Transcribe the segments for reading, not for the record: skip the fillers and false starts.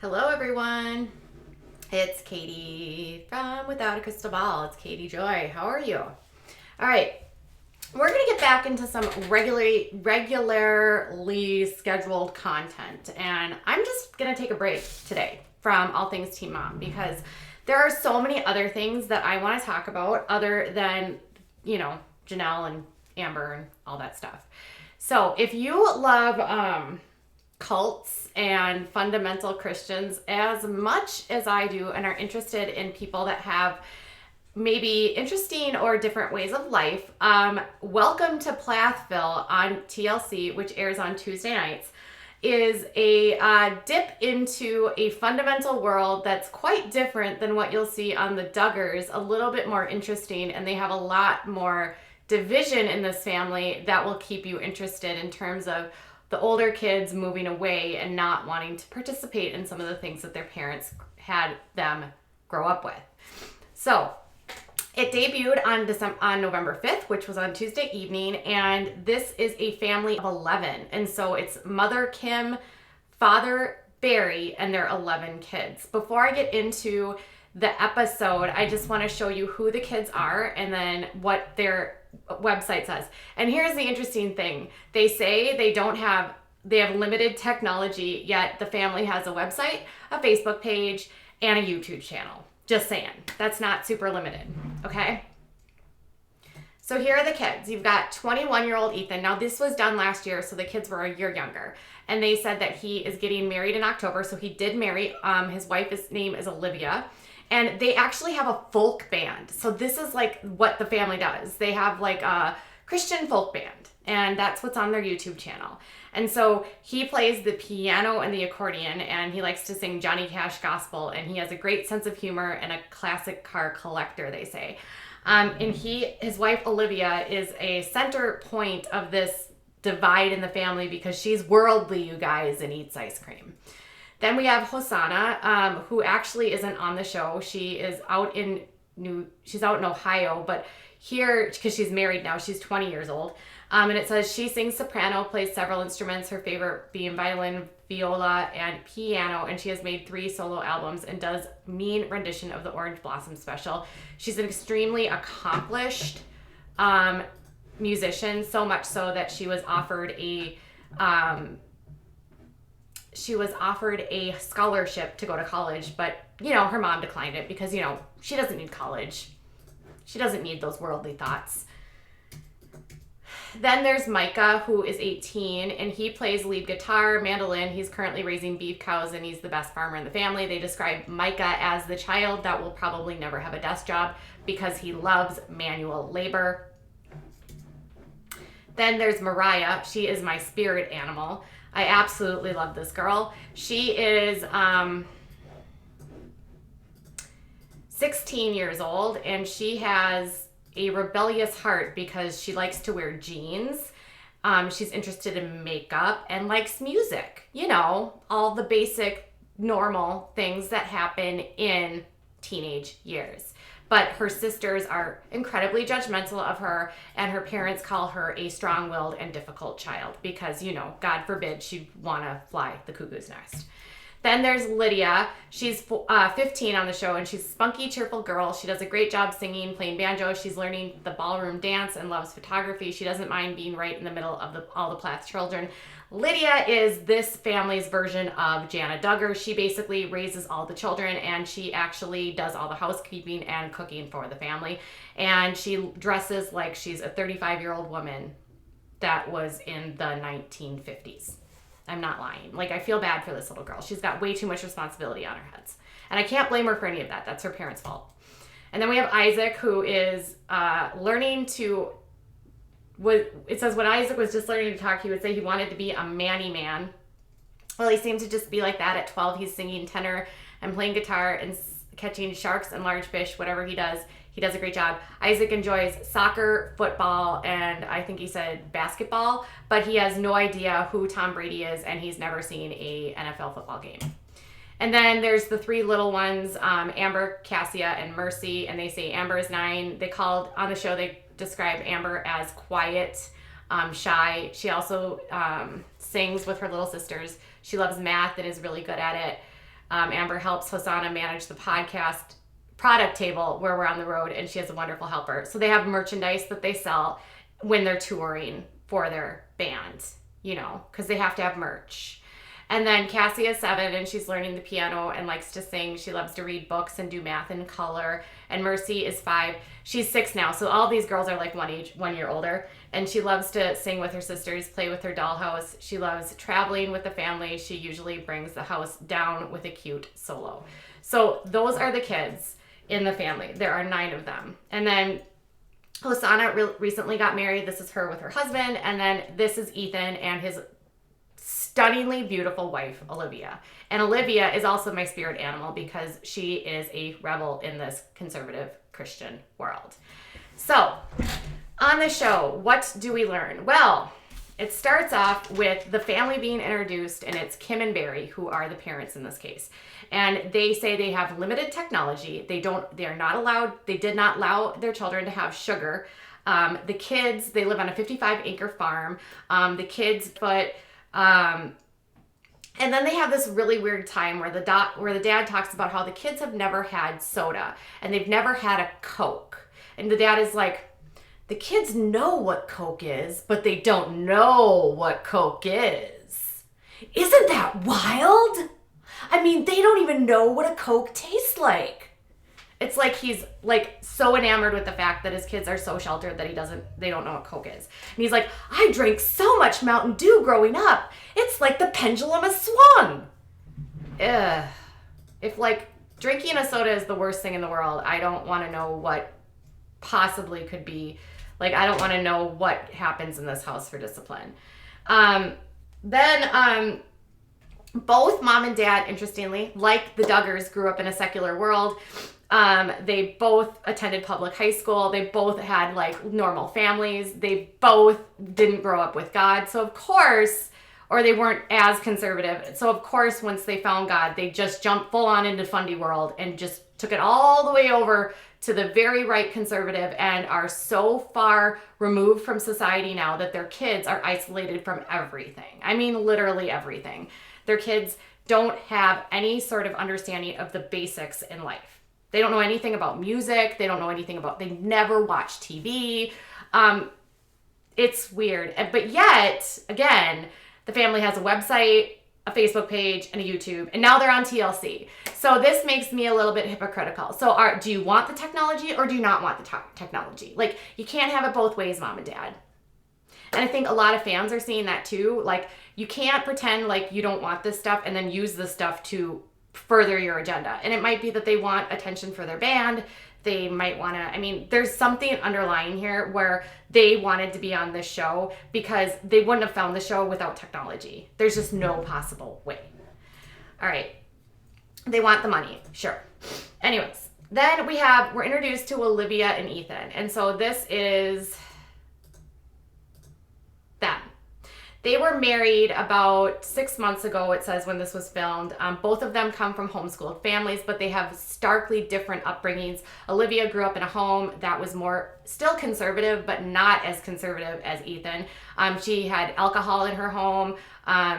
Hello, everyone. It's Katie from Without a Crystal Ball. It's Katie Joy. How are you? All right. We're going to get back into some regularly scheduled content. And I'm just going to take a break today from all things Teen Mom because there are so many other things that I want to talk about other than, Janelle and Amber and all that stuff. So if you love cults and fundamental Christians as much as I do and are interested in people that have maybe interesting or different ways of life, welcome to Plathville on TLC, which airs on Tuesday nights, is a dip into a fundamental world that's quite different than what you'll see on the Duggars, a little bit more interesting, and they have a lot more division in this family that will keep you interested in terms of the older kids moving away and not wanting to participate in some of the things that their parents had them grow up with. So it debuted on November 5th, which was on Tuesday evening, and this is a family of 11. And so it's Mother Kim, Father Barry, and their 11 kids. Before I get into the episode, I just want to show you who the kids are and then what their website says. And here's the interesting thing. They say they have limited technology, yet the family has a website, a Facebook page, and a YouTube channel. Just saying. That's not super limited. Okay? So here are the kids. You've got 21-year-old Ethan. Now, this was done last year, so the kids were a year younger. And they said that he is getting married in October, so he did marry. His wife's name is Olivia. And they actually have a folk band. So this is like what the family does. They have like a Christian folk band, and that's what's on their YouTube channel. And so he plays the piano and the accordion, and he likes to sing Johnny Cash gospel, and he has a great sense of humor and a classic car collector, they say. And his wife Olivia is a center point of this divide in the family because she's worldly, you guys, and eats ice cream. Then we have Hosanna, who actually isn't on the show. She's out in Ohio, but here, because she's married now, she's 20 years old. And it says she sings soprano, plays several instruments, her favorite being violin, viola, and piano, and she has made 3 solo albums and does mean rendition of the Orange Blossom Special. She's an extremely accomplished musician, so much so that she was offered a scholarship to go to college, but, her mom declined it because, she doesn't need college. She doesn't need those worldly thoughts. Then there's Micah, who is 18, and he plays lead guitar, mandolin. He's currently raising beef cows, and he's the best farmer in the family. They describe Micah as the child that will probably never have a desk job because he loves manual labor. Then there's Mariah. She is my spirit animal. I absolutely love this girl. She is 16 years old, and she has a rebellious heart because she likes to wear jeans. She's interested in makeup and likes music. All the basic normal things that happen in teenage years. But her sisters are incredibly judgmental of her, and her parents call her a strong-willed and difficult child because, God forbid she'd want to fly the cuckoo's nest. Then there's Lydia. She's 15 on the show, and she's a spunky, cheerful girl. She does a great job singing, playing banjo. She's learning the ballroom dance and loves photography. She doesn't mind being right in the middle of all the Plath children. Lydia is this family's version of Jana Duggar. She basically raises all the children, and she actually does all the housekeeping and cooking for the family. And she dresses like she's a 35-year-old woman that was in the 1950s. I'm not lying. I feel bad for this little girl. She's got way too much responsibility on her heads. And I can't blame her for any of that. That's her parents' fault. And then we have Isaac, who is learning to... It says when Isaac was just learning to talk, he would say he wanted to be a manny man. Well, he seemed to just be like that at 12. He's singing tenor and playing guitar and catching sharks and large fish, whatever he does. He does a great job. Isaac enjoys soccer, football, and I think he said basketball, but he has no idea who Tom Brady is, and he's never seen a NFL football game. And then there's the 3 little ones, Amber, Cassia, and Mercy, and they say Amber is 9. On the show, they describe Amber as quiet, shy. She also sings with her little sisters. She loves math and is really good at it. Amber helps Hosanna manage the podcast product table where we're on the road, and she has a wonderful helper. So they have merchandise that they sell when they're touring for their band, because they have to have merch. And then Cassie is 7 and she's learning the piano and likes to sing. She loves to read books and do math and color. And Mercy is 5. She's 6 now. So all these girls are like 1 year older. And she loves to sing with her sisters, play with her dollhouse. She loves traveling with the family. She usually brings the house down with a cute solo. So those are the kids in the family. There are 9 of them. And then Hosanna recently got married. This is her with her husband. And then this is Ethan and his stunningly beautiful wife, Olivia. And Olivia is also my spirit animal because she is a rebel in this conservative Christian world. So, on the show, what do we learn? Well, it starts off with the family being introduced, and it's Kim and Barry, who are the parents in this case. And they say they have limited technology. They did not allow their children to have sugar. The kids, they live on a 55-acre farm. The kids and then they have this really weird time where the dad talks about how the kids have never had soda and they've never had a Coke. And the dad is like, the kids know what Coke is, but they don't know what Coke is. Isn't that wild? I mean, they don't even know what a Coke tastes like. It's like he's like so enamored with the fact that his kids are so sheltered that they don't know what Coke is. And he's like, I drank so much Mountain Dew growing up. It's like the pendulum has swung. Ugh. If like drinking a soda is the worst thing in the world, I don't want to know what possibly could be. Like, I don't want to know what happens in this house for discipline. Then both mom and dad, interestingly, like the Duggars, grew up in a secular world. They both attended public high school. They both had like normal families. They both didn't grow up with God. So of course, or they weren't as conservative. So of course, once they found God, they just jumped full on into fundy world and just took it all the way over to the very right conservative and are so far removed from society now that their kids are isolated from everything. I mean, literally everything. Their kids don't have any sort of understanding of the basics in life. They don't know anything about music. They never watch TV. It's weird. But yet, again, the family has a website, a Facebook page, and a YouTube, and now they're on TLC. So this makes me a little bit hypocritical. So do you want the technology or do you not want the technology? Like, you can't have it both ways, mom and dad. And I think a lot of fans are seeing that too. Like, you can't pretend like you don't want this stuff and then use this stuff to further your agenda. And it might be that they want attention for their band. They might want to, there's something underlying here where they wanted to be on this show because they wouldn't have found the show without technology. There's just no possible way. All right. They want the money. Sure. Anyways, then we're introduced to Olivia and Ethan. And so this is them. They were married about 6 months ago, it says, when this was filmed. Both of them come from homeschooled families, but they have starkly different upbringings. Olivia grew up in a home that was still conservative, but not as conservative as Ethan. She had alcohol in her home.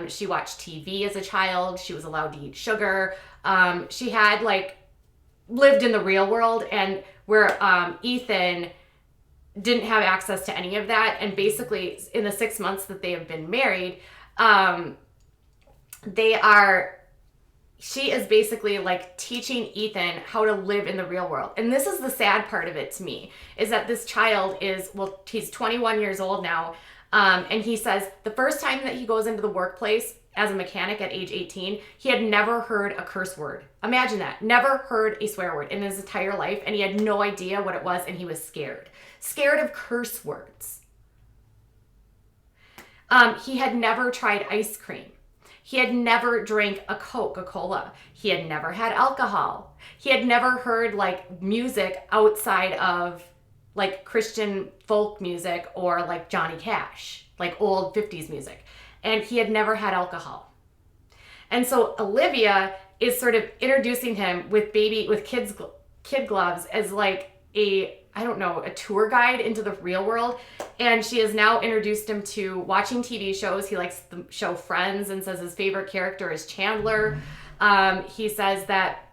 She watched TV as a child. She was allowed to eat sugar. She had lived in the real world, and where Ethan didn't have access to any of that. And basically in the 6 months that they have been married, she is basically teaching Ethan how to live in the real world. And this is the sad part of it to me, is that this child he's 21 years old now. And he says the first time that he goes into the workplace as a mechanic at age 18, he had never heard a curse word. Imagine that. Never heard a swear word in his entire life. And he had no idea what it was. And he was scared of curse words. He had never tried ice cream. He had never drank a Coca-Cola. He had never had alcohol. He had never heard music outside of Christian folk music or Johnny Cash, old 50s music. And he had never had alcohol. And so Olivia is sort of introducing him with kid gloves as a tour guide into the real world. And she has now introduced him to watching TV shows. He likes the show Friends and says his favorite character is Chandler. He says that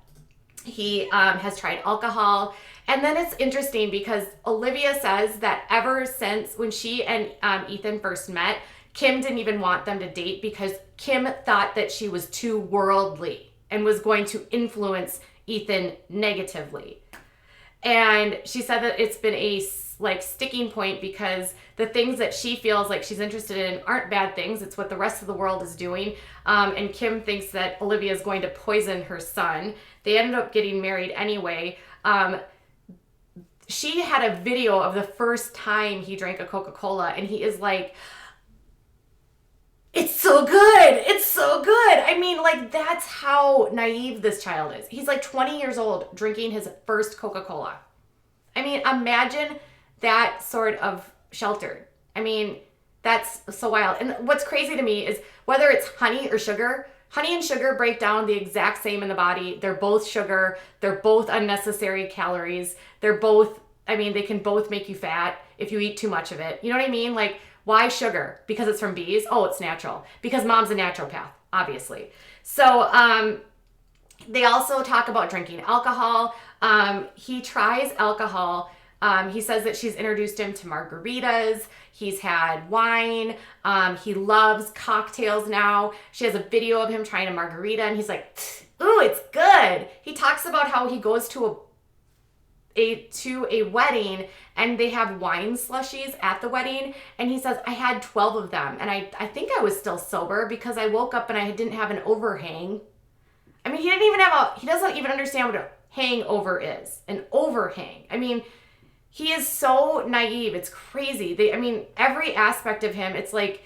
he has tried alcohol. And then it's interesting because Olivia says that ever since when she and Ethan first met, Kim didn't even want them to date because Kim thought that she was too worldly and was going to influence Ethan negatively. And she said that it's been a sticking point because the things that she feels like she's interested in aren't bad things. It's what the rest of the world is doing. And Kim thinks that Olivia is going to poison her son. They ended up getting married anyway. She had a video of the first time he drank a Coca-Cola, and he is like, it's so good. It's so good. I mean, like, that's how naive this child is. He's like 20 years old drinking his first Coca-Cola. I mean, imagine that sort of sheltered. I mean, that's so wild. And what's crazy to me is whether it's honey or sugar, honey and sugar break down the exact same in the body. They're both sugar. They're both unnecessary calories. They're both, I mean, they can both make you fat if you eat too much of it. You know what I mean? Like, why sugar? Because it's from bees? Oh, it's natural. Because mom's a naturopath, obviously. So they also talk about drinking alcohol. He tries alcohol. He says that she's introduced him to margaritas. He's had wine. He loves cocktails now. She has a video of him trying a margarita, and he's like, ooh, it's good. He talks about how he goes to a wedding and they have wine slushies at the wedding, and he says, I had 12 of them, and I think I was still sober because I woke up and I didn't have an overhang. I mean, he doesn't even understand what a hangover is. An overhang. I mean, he is so naive. It's crazy. Every aspect of him, it's like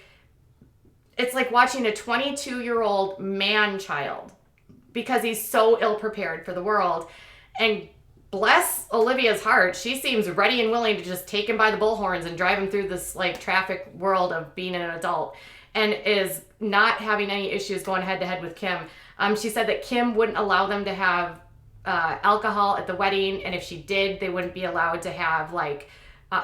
watching a 22-year-old man-child because he's so ill-prepared for the world. And bless Olivia's heart, she seems ready and willing to just take him by the bullhorns and drive him through this like traffic world of being an adult, and is not having any issues going head to head with Kim. She said that Kim wouldn't allow them to have alcohol at the wedding, and if she did, they wouldn't be allowed to have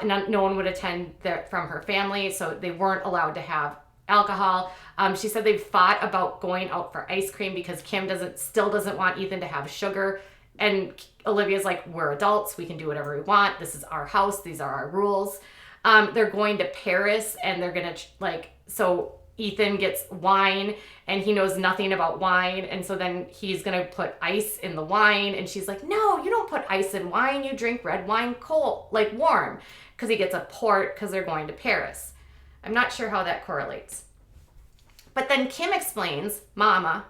no one would attend from her family, so they weren't allowed to have alcohol. She said they fought about going out for ice cream because Kim still doesn't want Ethan to have sugar. And Olivia's like, we're adults. We can do whatever we want. This is our house. These are our rules. They're going to Paris, and they're going to so Ethan gets wine, and he knows nothing about wine. And so then he's going to put ice in the wine. And she's like, no, you don't put ice in wine. You drink red wine cold, like warm, because he gets a port because they're going to Paris. I'm not sure how that correlates. But then Kim explains, Mama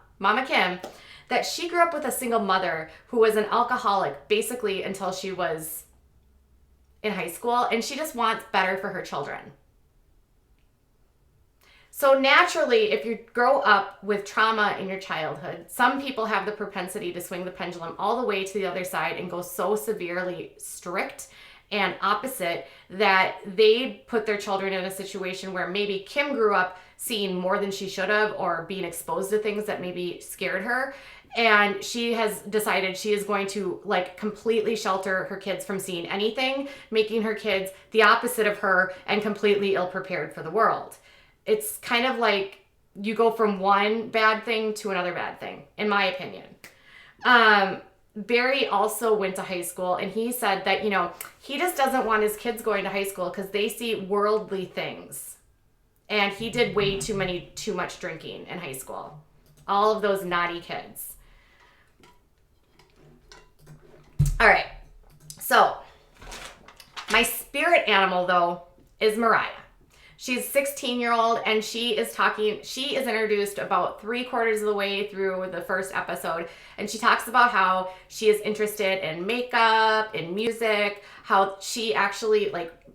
Kim, that she grew up with a single mother who was an alcoholic basically until she was in high school, and she just wants better for her children. So naturally, if you grow up with trauma in your childhood, some people have the propensity to swing the pendulum all the way to the other side and go so severely strict and opposite that they put their children in a situation where maybe Kim grew up seeing more than she should have, or being exposed to things that maybe scared her. And she has decided she is going to completely shelter her kids from seeing anything, making her kids the opposite of her and completely ill-prepared for the world. It's kind of like you go from one bad thing to another bad thing, in my opinion. Barry also went to high school, and he said that, he just doesn't want his kids going to high school because they see worldly things. And he did way too much drinking in high school. All of those naughty kids. All right, so my spirit animal, though, is Mariah. She's a 16-year-old, and she is introduced about 3/4 of the way through the first episode, and she talks about how she is interested in makeup, in music, how she actually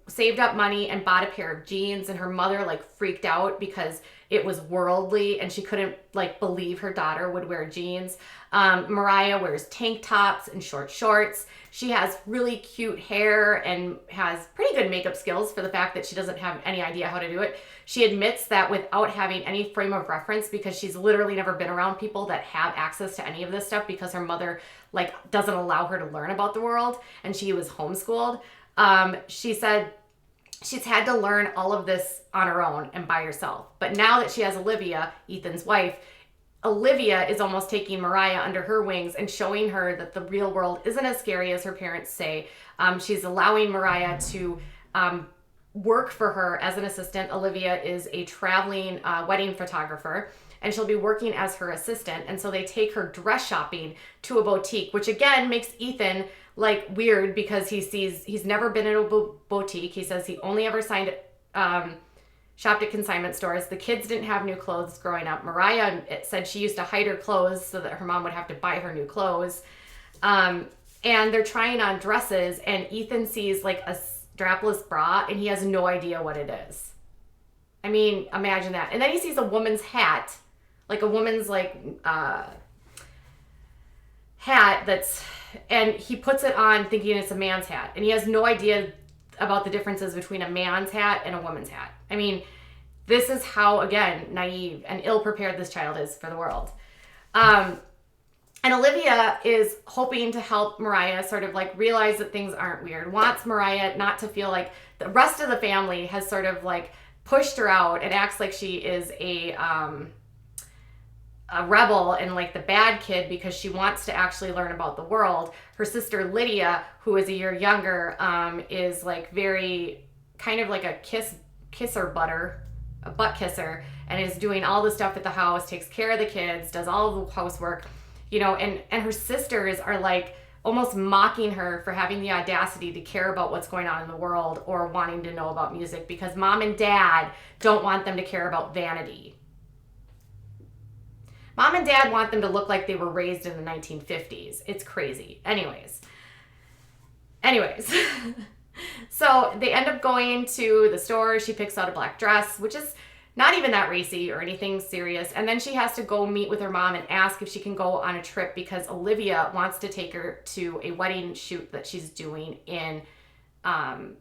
saved up money and bought a pair of jeans, and her mother freaked out because it was worldly and she couldn't believe her daughter would wear jeans. Mariah wears tank tops and short shorts. She has really cute hair and has pretty good makeup skills for the fact that she doesn't have any idea how to do it. She admits that without having any frame of reference, because she's literally never been around people that have access to any of this stuff because her mother doesn't allow her to learn about the world, and she was homeschooled. She said she's had to learn all of this on her own and by herself. But now that she has Olivia, Ethan's wife, Olivia is almost taking Mariah under her wings and showing her that the real world isn't as scary as her parents say. She's allowing Mariah to work for her as an assistant. Olivia is a traveling wedding photographer, and she'll be working as her assistant. And so they take her dress shopping to a boutique, which again makes Ethan like weird because he's never been in a boutique. He says he only ever shopped at consignment stores. The kids didn't have new clothes growing up. Mariah said she used to hide her clothes so that her mom would have to buy her new clothes. And they're trying on dresses, and Ethan sees like a strapless bra, and he has no idea what it is. I mean, imagine that. And then he sees a woman's hat, like a woman's hat and he puts it on thinking it's a man's hat. And he has no idea about the differences between a man's hat and a woman's hat. I mean, this is how, again, naive and ill-prepared this child is for the world. And Olivia is hoping to help Mariah sort of like realize that things aren't weird, wants Mariah not to feel like the rest of the family has sort of like pushed her out and acts like she is a rebel and like the bad kid because she wants to actually learn about the world. Her sister Lydia, who is a year younger, is like very kind of like a butt kisser, and is doing all the stuff at the house, takes care of the kids, does all the housework, you know, and her sisters are like almost mocking her for having the audacity to care about what's going on in the world or wanting to know about music because mom and dad don't want them to care about vanity. Mom and dad want them to look like they were raised in the 1950s. It's crazy. Anyways. So they end up going to the store. She picks out a black dress, which is not even that racy or anything serious. And then she has to go meet with her mom and ask if she can go on a trip because Olivia wants to take her to a wedding shoot that she's doing in San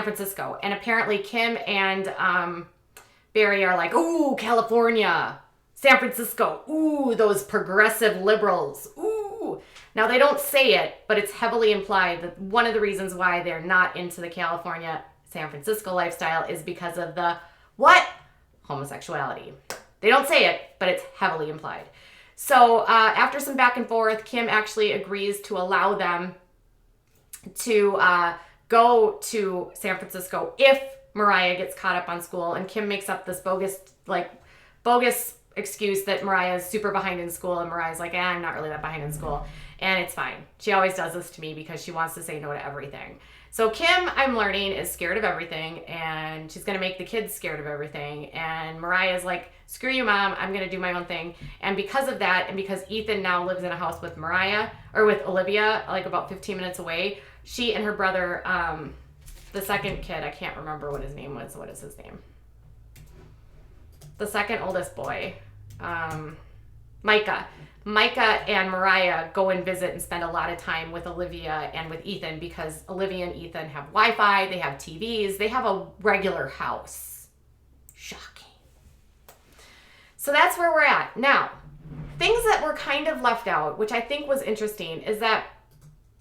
Francisco. And apparently Kim and Barry are like, ooh, California, San Francisco, ooh, those progressive liberals, ooh. Now, they don't say it, but it's heavily implied that one of the reasons why they're not into the California, San Francisco lifestyle is because of the, what? Homosexuality. They don't say it, but it's heavily implied. So after some back and forth, Kim actually agrees to allow them to go to San Francisco if Mariah gets caught up on school, and Kim makes up this bogus excuse that Mariah is super behind in school, and Mariah's like, I'm not really that behind in school, and it's fine. She always does this to me because she wants to say no to everything. So Kim, I'm learning, is scared of everything, and she's going to make the kids scared of everything, and Mariah's like, screw you, Mom, I'm going to do my own thing. And because of that, and because Ethan now lives in a house with Olivia, like about 15 minutes away, she and her brother, the second kid, I can't remember what his name was. What is his name? The second oldest boy, Micah. Micah and Mariah go and visit and spend a lot of time with Olivia and with Ethan because Olivia and Ethan have Wi-Fi, they have TVs, they have a regular house. Shocking. So that's where we're at. Now, things that were kind of left out, which I think was interesting, is that,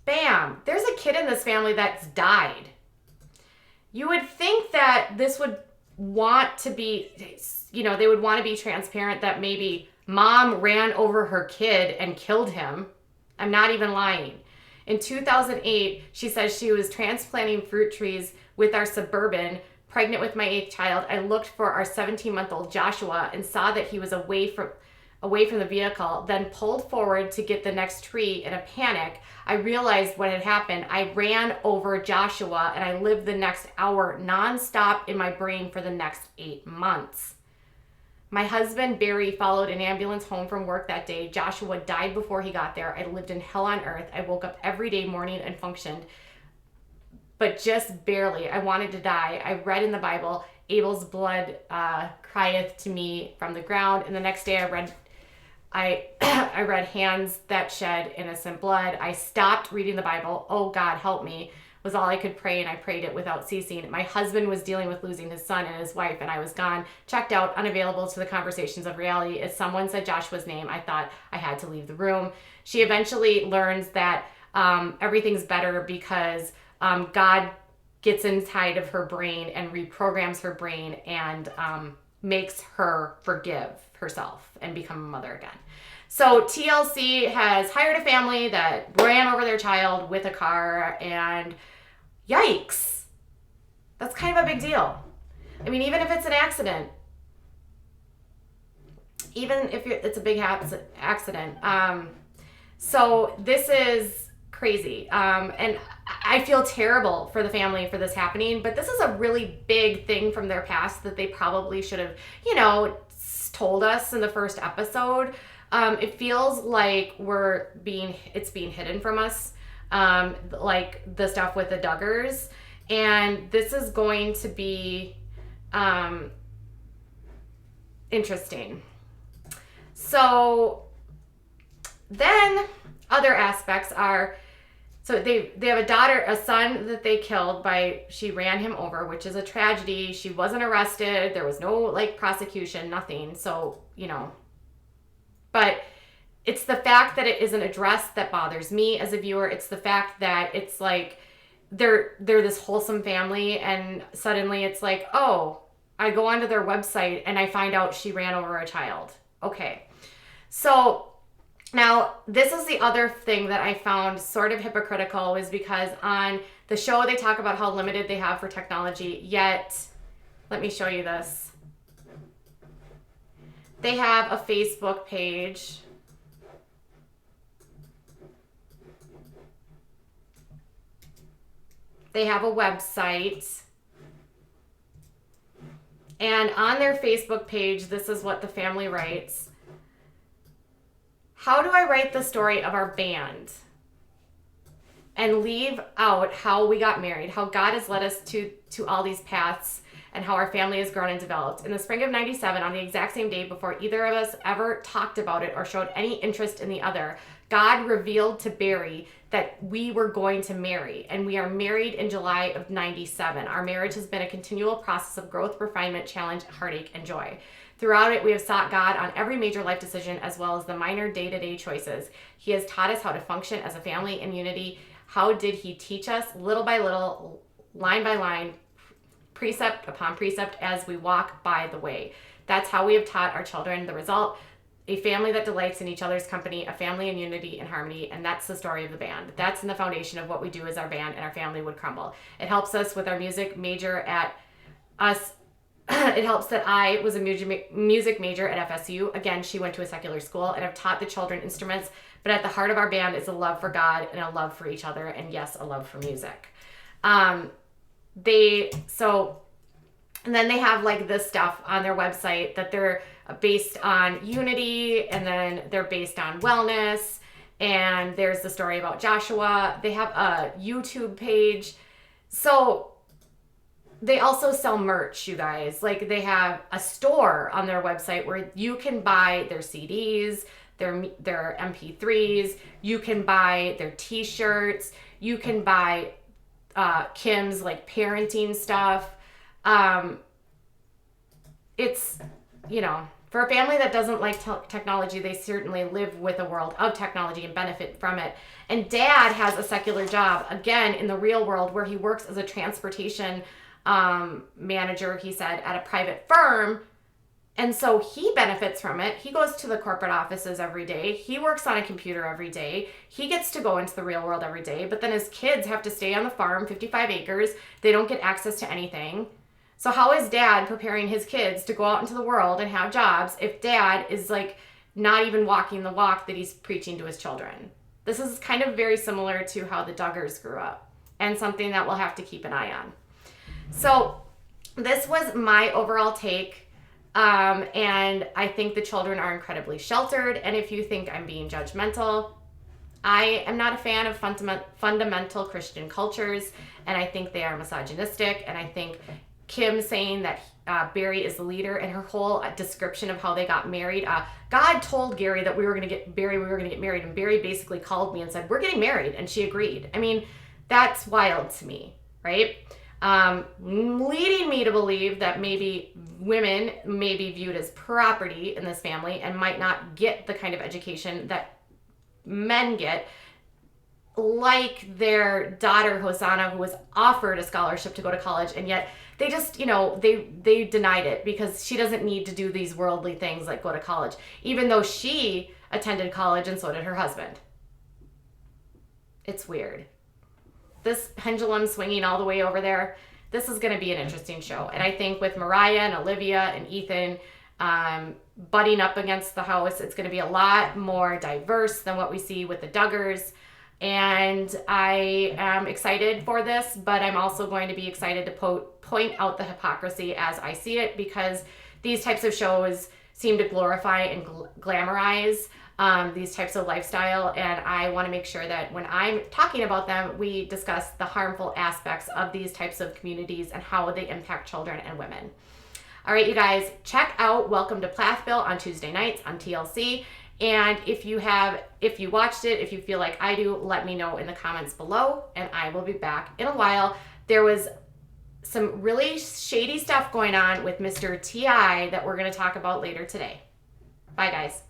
bam, there's a kid in this family that's died. You would think that this would want to be, they would want to be transparent that maybe mom ran over her kid and killed him. I'm not even lying. In 2008, she says she was transplanting fruit trees with our Suburban, pregnant with my 8th child. I looked for our 17-month-old Joshua and saw that he was away from the vehicle, then pulled forward to get the next tree in a panic. I realized what had happened. I ran over Joshua and I lived the next hour nonstop in my brain for the next 8 months. My husband, Barry, followed an ambulance home from work that day. Joshua died before he got there. I lived in hell on earth. I woke up every day morning and functioned, but just barely. I wanted to die. I read in the Bible, Abel's blood crieth to me from the ground. And the next day I read hands that shed innocent blood. I stopped reading the Bible. Oh God, help me, was all I could pray, and I prayed it without ceasing. My husband was dealing with losing his son and his wife, and I was gone, checked out, unavailable to the conversations of reality. As someone said Joshua's name, I thought I had to leave the room. She eventually learns that everything's better because God gets inside of her brain and reprograms her brain, and makes her forgive herself and become a mother again. So TLC has hired a family that ran over their child with a car, and yikes. That's kind of a big deal. I mean, even if it's an accident, even if it's a big accident. So this is crazy. And I feel terrible for the family for this happening, but this is a really big thing from their past that they probably should have, told us in the first episode. It feels like it's being hidden from us, like the stuff with the Duggars. And this is going to be interesting. So then other aspects are, so they have a son that they killed she ran him over, which is a tragedy. She wasn't arrested. There was no prosecution, nothing. So, but it's the fact that it isn't addressed that bothers me as a viewer. It's the fact that it's like they're this wholesome family, and suddenly it's like, oh, I go onto their website and I find out she ran over a child. Okay. So now this is the other thing that I found sort of hypocritical, is because on the show they talk about how limited they have for technology, yet let me show you this. They have a Facebook page. They have a website. And on their Facebook page, this is what the family writes. How do I write the story of our band and leave out how we got married, how God has led us to all these paths, and how our family has grown and developed? In the spring of 97, on the exact same day before either of us ever talked about it or showed any interest in the other, God revealed to Barry that we were going to marry, and we are married in July of 97. Our marriage has been a continual process of growth, refinement, challenge, heartache, and joy. Throughout it, we have sought God on every major life decision, as well as the minor day-to-day choices. He has taught us how to function as a family in unity. How did he teach us? Little by little, line by line, precept upon precept, as we walk by the way. That's how we have taught our children. The result, a family that delights in each other's company, a family in unity and harmony, and that's the story of the band. That's in the foundation of what we do as our band, and our family would crumble. It helps us with our music major at us. It helps that I was a music major at FSU. Again, she went to a secular school, and I've taught the children instruments, but at the heart of our band is a love for God and a love for each other, and yes, a love for music. And then they have this stuff on their website that they're based on unity, and then they're based on wellness, and there's the story about Joshua. They have a YouTube page. So they also sell merch, you guys. They have a store on their website where you can buy their CDs, their MP3s, you can buy their t-shirts, you can buy Kim's parenting stuff. It's, for a family that doesn't like technology, they certainly live with a world of technology and benefit from it. And Dad has a secular job, again, in the real world, where he works as a transportation manager, he said, at a private firm. And so he benefits from it. He goes to the corporate offices every day. He works on a computer every day. He gets to go into the real world every day. But then his kids have to stay on the farm, 55 acres. They don't get access to anything. So how is Dad preparing his kids to go out into the world and have jobs if Dad is not even walking the walk that he's preaching to his children? This is kind of very similar to how the Duggars grew up, and something that we'll have to keep an eye on. So this was my overall take. And I think the children are incredibly sheltered. And if you think I'm being judgmental, I am not a fan of fundamental Christian cultures. And I think they are misogynistic. And I think Kim saying that Barry is the leader, and her whole description of how they got married. God told Gary that we were going to get married. And Barry basically called me and said, we're getting married. And she agreed. I mean, that's wild to me, right? Leading me to believe that maybe women may be viewed as property in this family and might not get the kind of education that men get, like their daughter Hosanna, who was offered a scholarship to go to college, and yet they just, they denied it because she doesn't need to do these worldly things like go to college, even though she attended college and so did her husband. It's weird. This pendulum swinging all the way over there. This is going to be an interesting show. And I think with Mariah and Olivia and Ethan butting up against the house, it's going to be a lot more diverse than what we see with the Duggars. And I am excited for this, but I'm also going to be excited to point out the hypocrisy as I see it, because these types of shows seem to glorify and glamorize these types of lifestyle, and I want to make sure that when I'm talking about them, we discuss the harmful aspects of these types of communities and how they impact children and women. All right, you guys, check out Welcome to Plathville on Tuesday nights on TLC. And if you watched it, if you feel like I do, let me know in the comments below, and I will be back in a while. There was some really shady stuff going on with Mr. T.I. that we're going to talk about later today. Bye, guys.